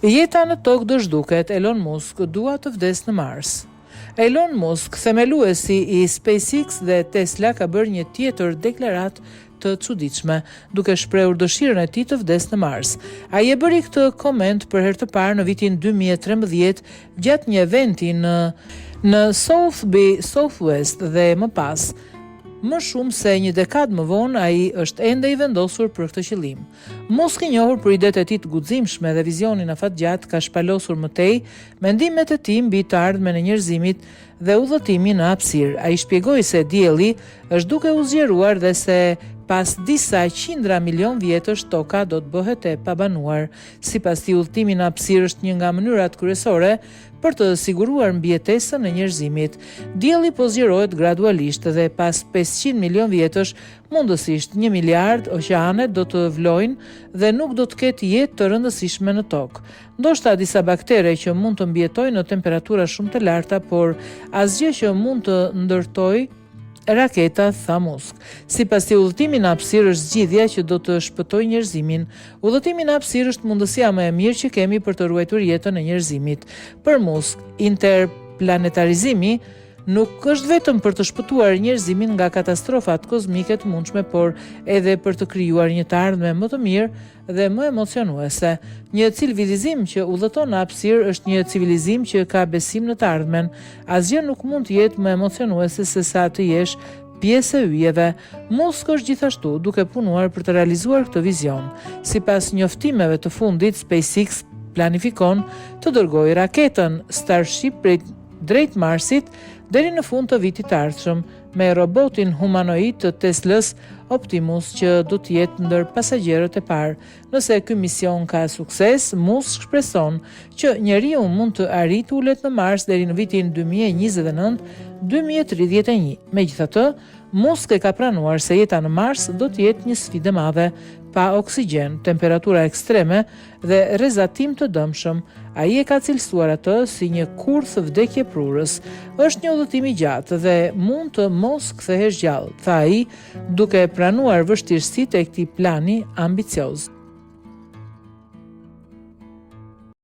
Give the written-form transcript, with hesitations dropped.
Jeta në tokë do zhduket, Elon Musk dua të vdes në Mars. Elon Musk, themeluesi i SpaceX dhe Tesla, ka bërë një tjetër deklaratë të çuditshme, duke shprehur dëshirën e tij të vdes në Mars. Ai e bëri këtë koment për herë të parë në vitin 2013 gjatë një eventi në South by Southwest dhe më pas. Më shumë se një dekadë më vonë, ai është ende i vendosur për këtë qëllim. Musk, i njohur për idetë e tij të guximshme dhe vizionin afatgjat, ka shpalosur mëtej mendimet e tij mbi të ardhmen e njerëzimit dhe udhëtimin në hapësirë. Ai shpjegoi se dielli është duke u zgjeruar dhe se pas disa qindra milion vjetësh toka do të bëhet e pabanuar. Sipas tij, udhëtimi në hapësirë është një nga mënyrat kryesore për të siguruar mbijetesën e njerëzimit. Dielli po zgjerohet gradualisht dhe pas 500 milion vjetësh mundësisht 1 miliard oqeanet do të vlojnë dhe nuk do të ketë jetë të rëndësishme në tokë. Ndoshta disa baktere që mund të mbjetojnë në temperatura shumë të larta, por asgjë që mund të ndërtojë raketa, tha Musk. Sipas tij, udhëtimi në hapësirë është zgjidhja që do të shpëtojë njerëzimin. Udhëtimi në hapësirë është mundësia më e mirë që kemi për të ruajtur jetën e njerëzimit. Për Musk, interplanetarizimi nuk është vetëm për të shpëtuar njerëzimin nga katastrofat kozmike të mundshme, por edhe për të krijuar një të ardhme më të mirë dhe më emocionuese. Një civilizim që udhëton në hapësirë është një civilizim që ka besim në të ardhmen. Asgjë nuk mund të jetë më emocionuese se sa të jesh pjesë e yjeve. Musk është gjithashtu duke punuar për të realizuar këtë vizion. Sipas njoftimeve të fundit, SpaceX planifikon të dërgojë raketën Starship drejt Marsit deri në fund të vitit të ardhshëm me robotin humanoid të Teslës Optimus, që do të jetë ndër pasagjerët e parë. Nëse ky mision ka sukses, Musk shpreson që njeriu mund të arrijë të ulet në Mars deri në vitin 2029-2031. Megjithatë, Musk e ka pranuar se jeta në Mars do të jetë një sfidë e madhe, pa oksigjen, temperatura ekstreme dhe rrezatim të dëmshëm. Ai e ka cilësuar atë si një kurth vdekje prurës. Është një udhëtim i gjatë dhe mund të mos kthehesh gjallë, tha ai, duke pranuar vështirësitë e këtij plani ambicioz.